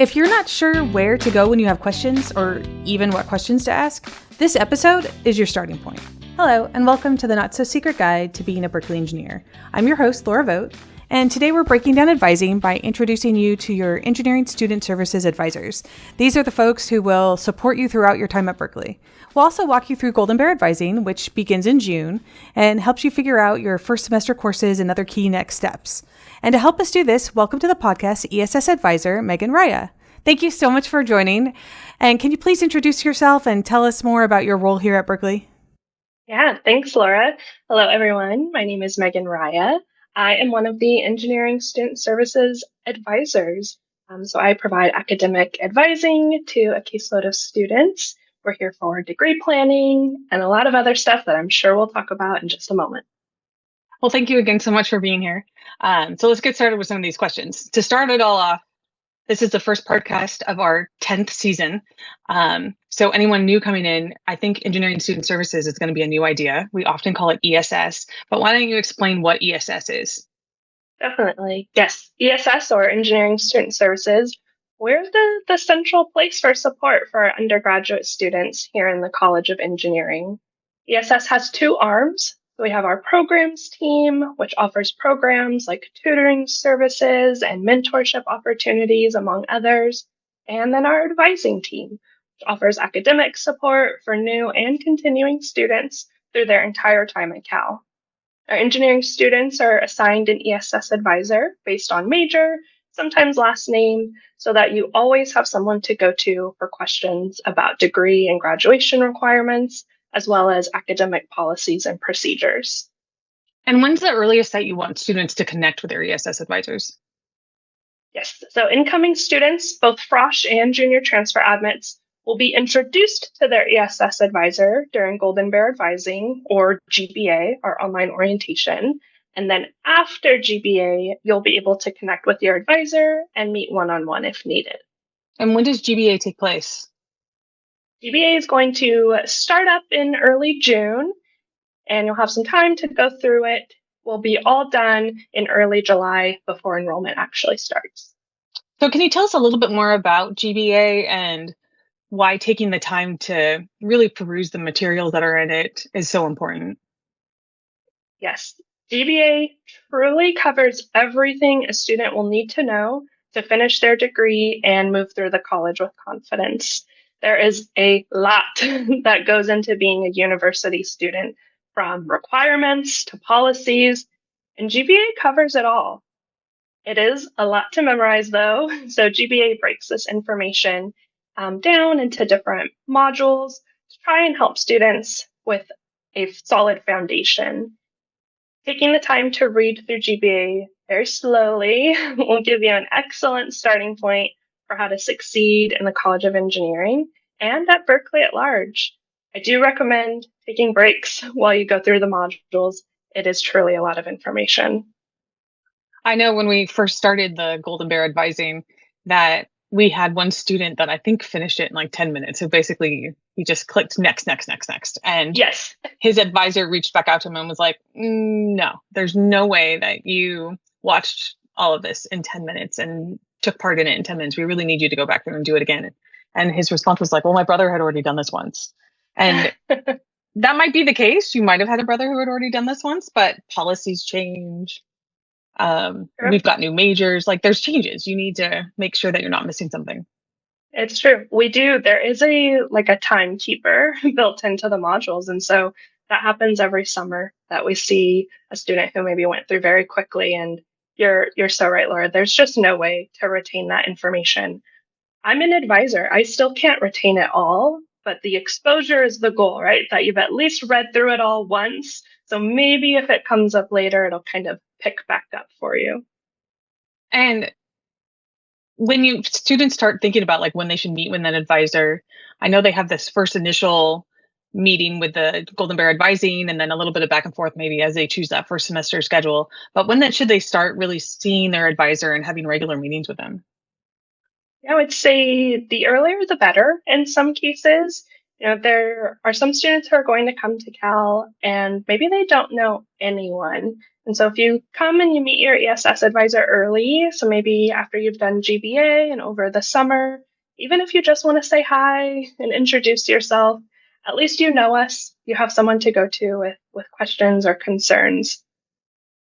If you're not sure where to go when you have questions or even what questions to ask, this episode is your starting point. Hello, and welcome to the Not-So-Secret Guide to Being a Berkeley Engineer. I'm your host, Laura Vogt, and today we're breaking down advising by introducing you to your Engineering Student Services advisors. These are the folks who will support you throughout your time at Berkeley. We'll also walk you through Golden Bear Advising, which begins in June, and helps you figure out your first semester courses and other key next steps. And to help us do this, welcome to the podcast, ESS Advisor, Megan Raya. Thank you so much for joining. And can you please introduce yourself and tell us more about your role here at Berkeley? Yeah, thanks, Laura. Hello, everyone. My name is Megan Raya. I am one of the Engineering Student Services advisors. So I provide academic advising to a caseload of students. We're here for degree planning and a lot of other stuff that I'm sure we'll talk about in just a moment. Well, thank you again so much for being here. So let's get started with some of these questions. To start it all off, this is the first podcast of our 10th season. So anyone new coming in, I think Engineering Student Services is going to be a new idea. We often call it ESS, but why don't you explain what ESS is? Definitely. Yes, ESS, or Engineering Student Services, we're the central place for support for our undergraduate students here in the College of Engineering. ESS has two arms. We have our programs team, which offers programs like tutoring services and mentorship opportunities, among others. And then our advising team, which offers academic support for new and continuing students through their entire time at Cal. Our engineering students are assigned an ESS advisor based on major, sometimes last name, so that you always have someone to go to for questions about degree and graduation requirements, as well as academic policies and procedures. And when's the earliest that you want students to connect with their ESS advisors? Yes, so incoming students, both Frosh and junior transfer admits, will be introduced to their ESS advisor during Golden Bear Advising, or GBA, our online orientation. And then after GBA, you'll be able to connect with your advisor and meet one-on-one if needed. And when does GBA take place? GBA is going to start up in early June, and you'll have some time to go through it. We'll be all done in early July before enrollment actually starts. So can you tell us a little bit more about GBA and why taking the time to really peruse the materials that are in it is so important? Yes, GBA truly covers everything a student will need to know to finish their degree and move through the college with confidence. There is a lot that goes into being a university student, from requirements to policies, and GBA covers it all. It is a lot to memorize, though, so GBA breaks this information down into different modules to try and help students with a solid foundation. Taking the time to read through GBA very slowly will give you an excellent starting point for how to succeed in the College of Engineering and at Berkeley at large. I do recommend taking breaks while you go through the modules. It is truly a lot of information. I know when we first started the Golden Bear Advising that we had one student that I think finished it in like 10 minutes. So basically he just clicked next. And yes, his advisor reached back out to him and was like, no, there's no way that you watched all of this in 10 minutes and took part in it in 10 minutes. We really need you to go back there and do it again. And his response was like, well, my brother had already done this once. And that might be the case. You might have had a brother who had already done this once, but policies change. We've got new majors, like there's changes. You need to make sure that you're not missing something. It's true. We do. There is a timekeeper built into the modules. And so that happens every summer that we see a student who maybe went through very quickly. And you're so right, Laura. There's just no way to retain that information. I'm an advisor. I still can't retain it all, but the exposure is the goal, right? That you've at least read through it all once. So maybe if it comes up later, it'll kind of pick back up for you. And when students start thinking about like when they should meet with an advisor, I know they have this first initial meeting with the Golden Bear Advising and then a little bit of back and forth maybe as they choose that first semester schedule. But when should they start really seeing their advisor and having regular meetings with them? I would say the earlier the better in some cases. There are some students who are going to come to Cal and maybe they don't know anyone. And so if you come and you meet your ESS advisor early, so maybe after you've done GBA and over the summer, even if you just want to say hi and introduce yourself, at least you know us. You have someone to go to with questions or concerns.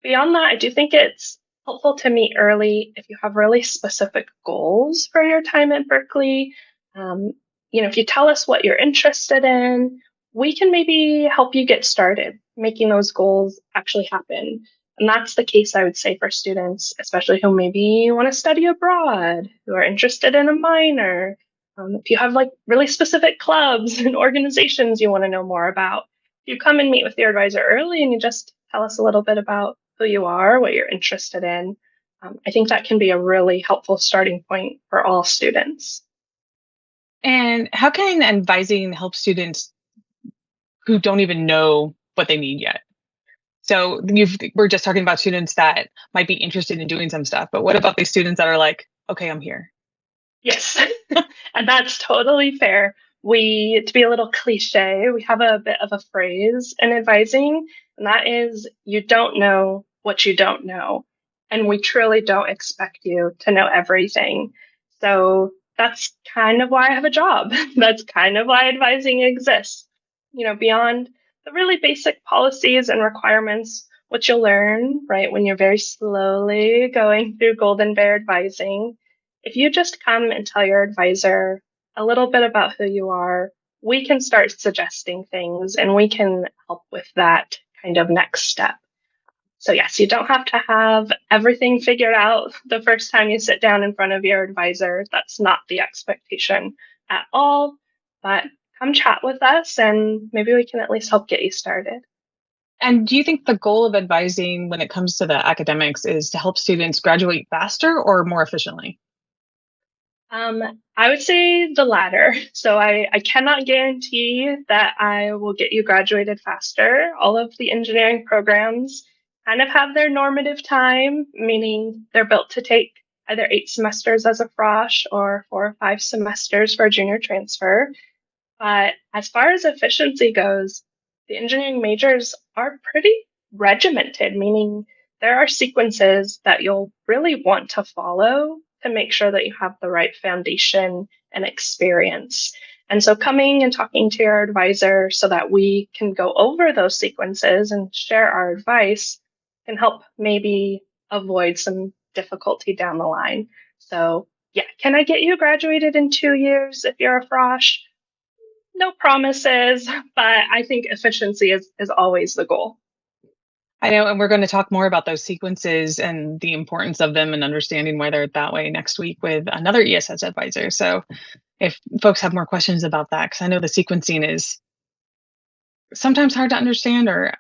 Beyond that, I do think it's helpful to meet early if you have really specific goals for your time at Berkeley. Um, if you tell us what you're interested in, we can maybe help you get started making those goals actually happen. And that's the case, I would say, for students, especially who maybe want to study abroad, who are interested in a minor. If you have like really specific clubs and organizations you want to know more about, if you come and meet with your advisor early and you just tell us a little bit about who you are, what you're interested in, I think that can be a really helpful starting point for all students. And how can advising help students who don't even know what they need yet? So we're just talking about students that might be interested in doing some stuff, but what about these students that are like, okay, I'm here? Yes, and that's totally fair. To be a little cliche, we have a bit of a phrase in advising, and that is, you don't know what you don't know. And we truly don't expect you to know everything. So that's kind of why I have a job. That's kind of why advising exists. Beyond the really basic policies and requirements, what you'll learn, right, when you're very slowly going through Golden Bear advising. If you just come and tell your advisor a little bit about who you are, we can start suggesting things and we can help with that kind of next step. So, yes, you don't have to have everything figured out the first time you sit down in front of your advisor. That's not the expectation at all. But come chat with us and maybe we can at least help get you started. And do you think the goal of advising when it comes to the academics is to help students graduate faster or more efficiently? I would say the latter. So I cannot guarantee that I will get you graduated faster. All of the engineering programs kind of have their normative time, meaning they're built to take either 8 semesters as a frosh or 4 or 5 semesters for a junior transfer. But as far as efficiency goes, the engineering majors are pretty regimented, meaning there are sequences that you'll really want to follow to make sure that you have the right foundation and experience. And so coming and talking to your advisor so that we can go over those sequences and share our advice can help maybe avoid some difficulty down the line. So yeah, can I get you graduated in 2 years if you're a frosh? No promises, but I think efficiency is always the goal. I know, and we're going to talk more about those sequences and the importance of them and understanding why they're that way next week with another ESS advisor. So if folks have more questions about that, because I know the sequencing is sometimes hard to understand or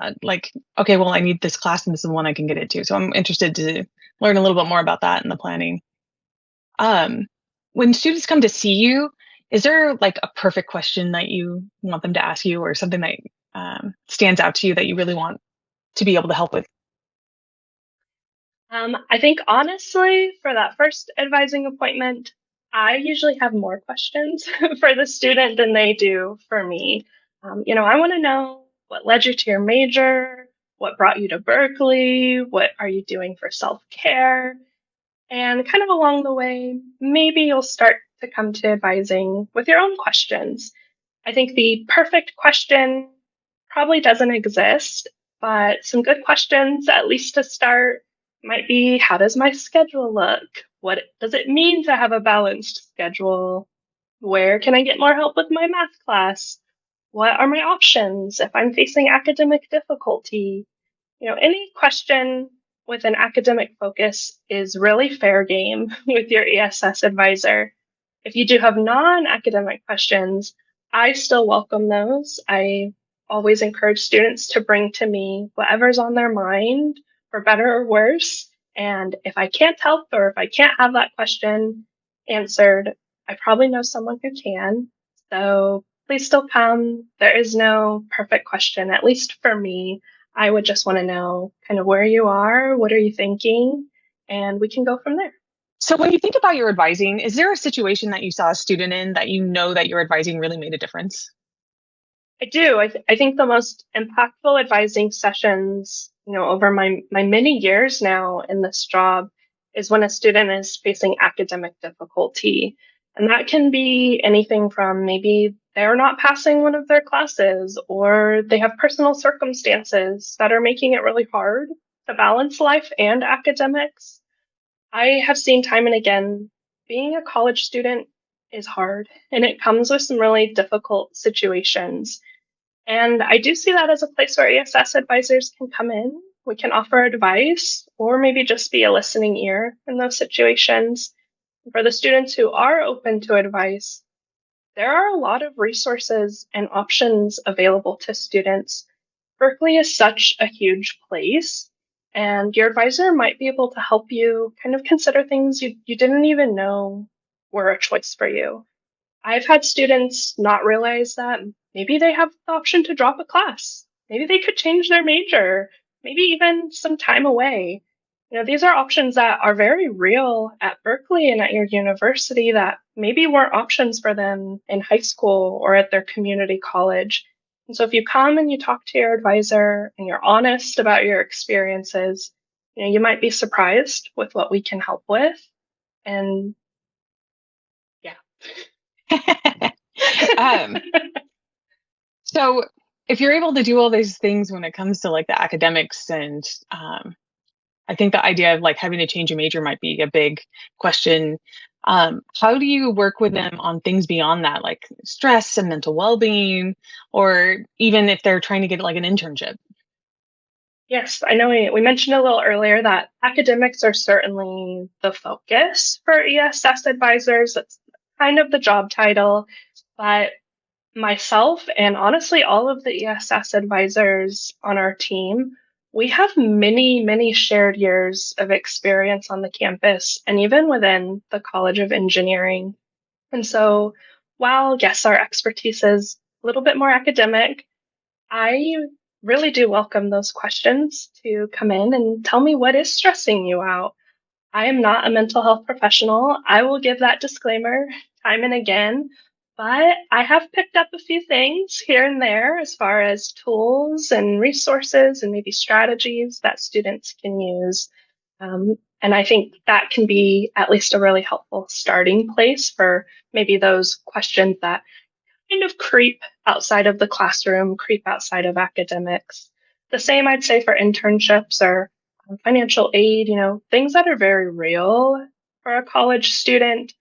okay, well, I need this class and this is the one I can get it to. So I'm interested to learn a little bit more about that in the planning. When students come to see you, is there like a perfect question that you want them to ask you or something that stands out to you that you really want to be able to help with? I think honestly, for that first advising appointment, I usually have more questions for the student than they do for me. I want to know what led you to your major, what brought you to Berkeley, what are you doing for self-care, and kind of along the way, maybe you'll start to come to advising with your own questions. I think the perfect question probably doesn't exist, but some good questions, at least to start, might be, how does my schedule look? What does it mean to have a balanced schedule? Where can I get more help with my math class? What are my options if I'm facing academic difficulty? Any question with an academic focus is really fair game with your ESS advisor. If you do have non-academic questions, I still welcome those. I always encourage students to bring to me whatever's on their mind, for better or worse. And if I can't help or if I can't have that question answered, I probably know someone who can. So please still come. There is no perfect question, at least for me. I would just want to know kind of where you are, what are you thinking, and we can go from there. So when you think about your advising, is there a situation that you saw a student in that you know that your advising really made a difference? I do. I think the most impactful advising sessions over my many years now in this job is when a student is facing academic difficulty. And that can be anything from maybe they're not passing one of their classes, or they have personal circumstances that are making it really hard to balance life and academics. I have seen time and again, being a college student is hard, and it comes with some really difficult situations. And I do see that as a place where ESS advisors can come in. We can offer advice or maybe just be a listening ear in those situations. For the students who are open to advice, there are a lot of resources and options available to students. Berkeley is such a huge place, and your advisor might be able to help you kind of consider things you didn't even know were a choice for you. I've had students not realize that maybe they have the option to drop a class. Maybe they could change their major, maybe even some time away. These are options that are very real at Berkeley and at your university that maybe weren't options for them in high school or at their community college. And so if you come and you talk to your advisor and you're honest about your experiences, you might be surprised with what we can help with. And yeah. um, so if you're able to do all these things when it comes to like the academics and I think the idea of like having to change a major might be a big question. How do you work with them on things beyond that, like stress and mental well-being, or even if they're trying to get like an internship? Yes, I know we mentioned a little earlier that academics are certainly the focus for ESS advisors. That's kind of the job title. But myself and honestly, all of the ESS advisors on our team, we have many, many shared years of experience on the campus and even within the College of Engineering. And so while, yes, our expertise is a little bit more academic, I really do welcome those questions to come in and tell me what is stressing you out. I am not a mental health professional. I will give that disclaimer time and again, but I have picked up a few things here and there as far as tools and resources and maybe strategies that students can use. And I think that can be at least a really helpful starting place for maybe those questions that kind of creep outside of the classroom, creep outside of academics. The same I'd say for internships or financial aid, things that are very real for a college student.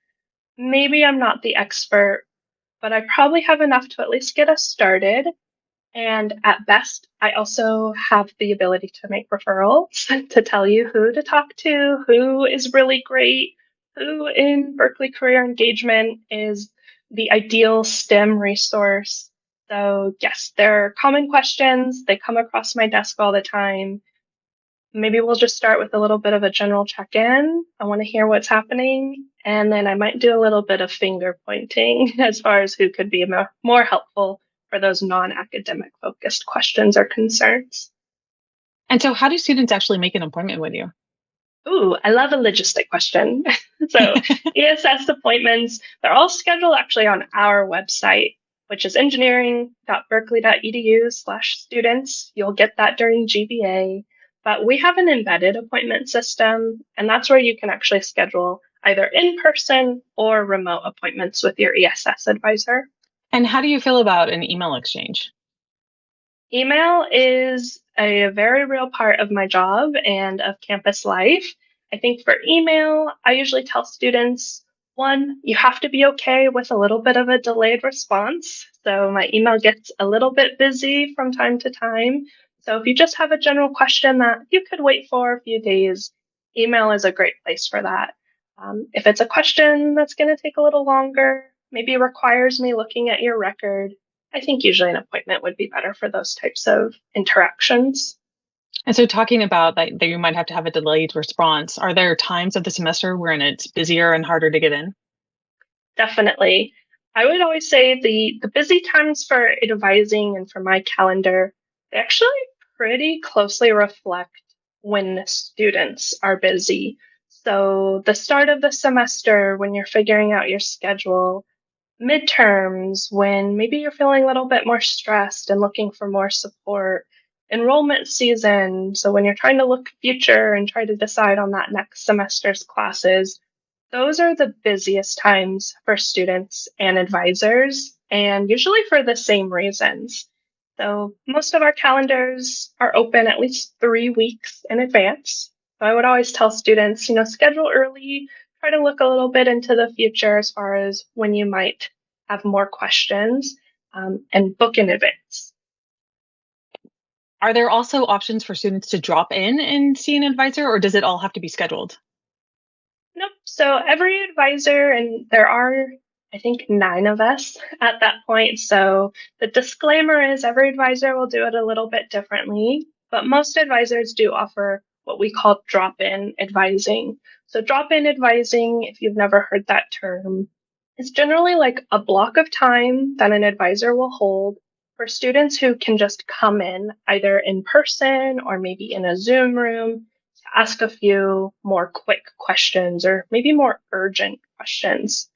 Maybe I'm not the expert, but I probably have enough to at least get us started. And at best, I also have the ability to make referrals to tell you who to talk to, who is really great, who in Berkeley Career Engagement is the ideal STEM resource. So, yes, there are common questions. They come across my desk all the time. Maybe we'll just start with a little bit of a general check-in. I want to hear what's happening. And then I might do a little bit of finger pointing as far as who could be more helpful for those non-academic focused questions or concerns. And so how do students actually make an appointment with you? Ooh, I love a logistic question. So ESS appointments, they're all scheduled actually on our website, which is engineering.berkeley.edu/students. You'll get that during GBA. But we have an embedded appointment system, and that's where you can actually schedule either in-person or remote appointments with your ESS advisor. And how do you feel about an email exchange? Email is a very real part of my job and of campus life. I think for email, I usually tell students, one, you have to be okay with a little bit of a delayed response. So my email gets a little bit busy from time to time. So if you just have a general question that you could wait for a few days, email is a great place for that. If it's a question that's going to take a little longer, maybe requires me looking at your record, I think usually an appointment would be better for those types of interactions. And so talking about that you might have to have a delayed response, are there times of the semester wherein it's busier and harder to get in? Definitely. I would always say the busy times for advising and for my calendar, they actually pretty closely reflect when students are busy. So the start of the semester, when you're figuring out your schedule, midterms, when maybe you're feeling a little bit more stressed and looking for more support, enrollment season. So when you're trying to look future and try to decide on that next semester's classes, those are the busiest times for students and advisors, and usually for the same reasons. So most of our calendars are open at least 3 weeks in advance. So I would always tell students, schedule early, try to look a little bit into the future as far as when you might have more questions, and book in advance. Are there also options for students to drop in and see an advisor, or does it all have to be scheduled? Nope. So every advisor, and there are, I think, 9 of us at that point. So the disclaimer is every advisor will do it a little bit differently, but most advisors do offer what we call drop-in advising. So drop-in advising, if you've never heard that term, is generally like a block of time that an advisor will hold for students who can just come in either in person or maybe in a Zoom room, ask a few more quick questions or maybe more urgent questions.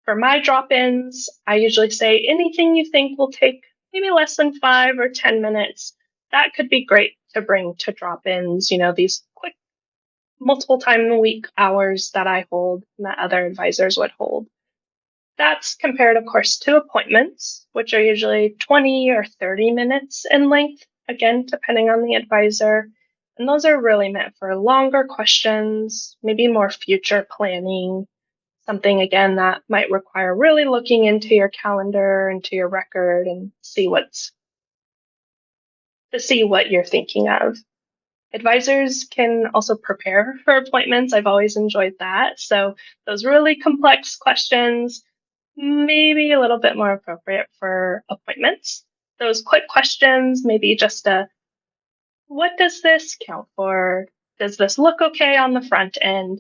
For my drop ins, I usually say anything you think will take maybe less than 5 or 10 minutes. That could be great to bring to drop ins, these quick multiple time a week hours that I hold and that other advisors would hold. That's compared, of course, to appointments, which are usually 20 or 30 minutes in length, again, depending on the advisor. And those are really meant for longer questions, maybe more future planning, something, again, that might require really looking into your calendar, into your record, and see what you're thinking of. Advisors can also prepare for appointments. I've always enjoyed that. So those really complex questions, maybe a little bit more appropriate for appointments. Those quick questions, maybe just what does this count for? Does this look okay on the front end?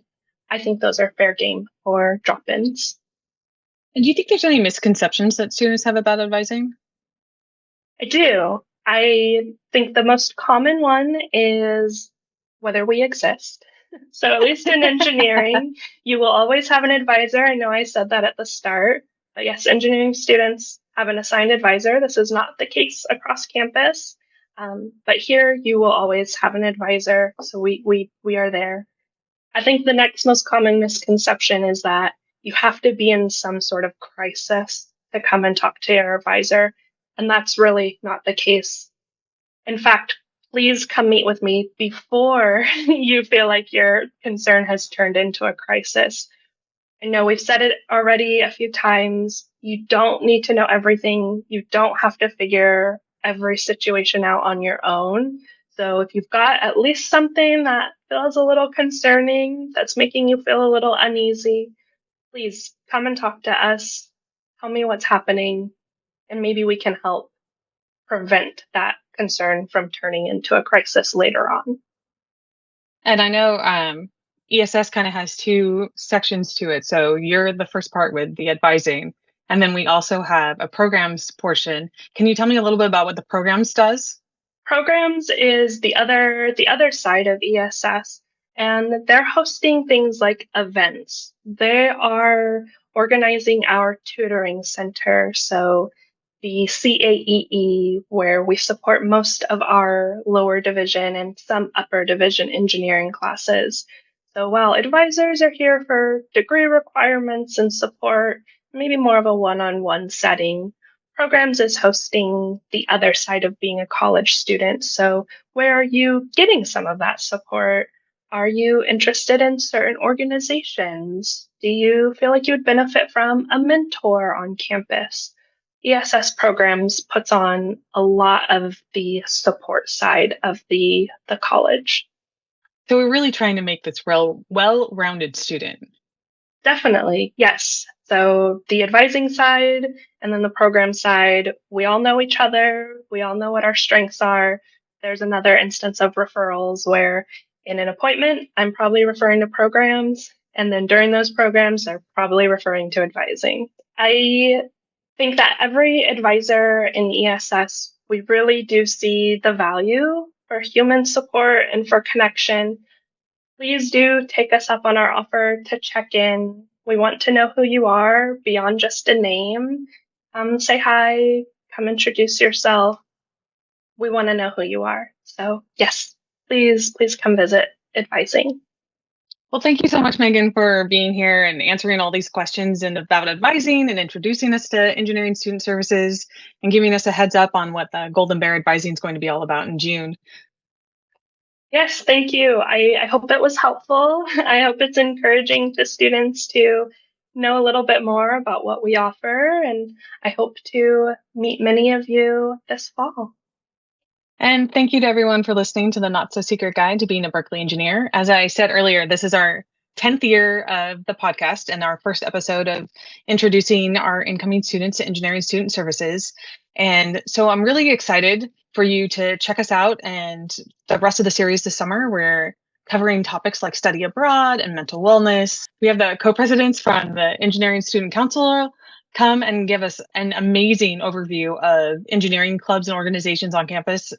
I think those are fair game for drop-ins. And do you think there's any misconceptions that students have about advising? I do. I think the most common one is whether we exist. So at least in engineering, you will always have an advisor. I know I said that at the start, but yes, engineering students have an assigned advisor. This is not the case across campus. But here you will always have an advisor. So we are there. I think the next most common misconception is that you have to be in some sort of crisis to come and talk to your advisor. And that's really not the case. In fact, please come meet with me before you feel like your concern has turned into a crisis. I know we've said it already a few times. You don't need to know everything. You don't have to figure every situation out on your own. So if you've got at least something that feels a little concerning, that's making you feel a little uneasy, please come and talk to us. Tell me what's happening, and maybe we can help prevent that concern from turning into a crisis later on. And I know ESS kind of has two sections to it. So you're the first part with the advising, and then we also have a programs portion. Can you tell me a little bit about what the programs does? Programs is the other side of ESS, and they're hosting things like events. They are organizing our tutoring center, so the CAEE, where we support most of our lower division and some upper division engineering classes. So while advisors are here for degree requirements and support, maybe more of a one-on-one setting, programs is hosting the other side of being a college student. So where are you getting some of that support? Are you interested in certain organizations? Do you feel like you would benefit from a mentor on campus? ESS programs puts on a lot of the support side of the college. So we're really trying to make this well-rounded student. Definitely, yes. So the advising side and then the program side, we all know each other. We all know what our strengths are. There's another instance of referrals where in an appointment, I'm probably referring to programs. And then during those programs, they're probably referring to advising. I think that every advisor in ESS, we really do see the value for human support and for connection. Please do take us up on our offer to check in. We want to know who you are beyond just a name. Say hi, come introduce yourself. we want to know who you are. So yes, please come visit advising. Well, thank you so much, Megan, for being here and answering all these questions and about advising and introducing us to engineering student services and giving us a heads up on what the Golden Bear advising is going to be all about in June. Yes, thank you. I hope it was helpful. I hope it's encouraging to students to know a little bit more about what we offer, and I hope to meet many of you this fall. And thank you to everyone for listening to the Not So Secret Guide to Being a Berkeley Engineer. As I said earlier, this is our 10th year of the podcast and our first episode of introducing our incoming students to engineering student services. And so I'm really excited for you to check us out and the rest of the series this summer. We're covering topics like study abroad and mental wellness. We have the co-presidents from the Engineering Student Council come and give us an amazing overview of engineering clubs and organizations on campus.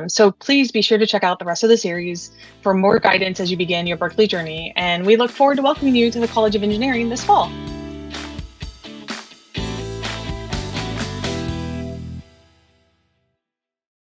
So please be sure to check out the rest of the series for more guidance as you begin your Berkeley journey. And we look forward to welcoming you to the College of Engineering this fall.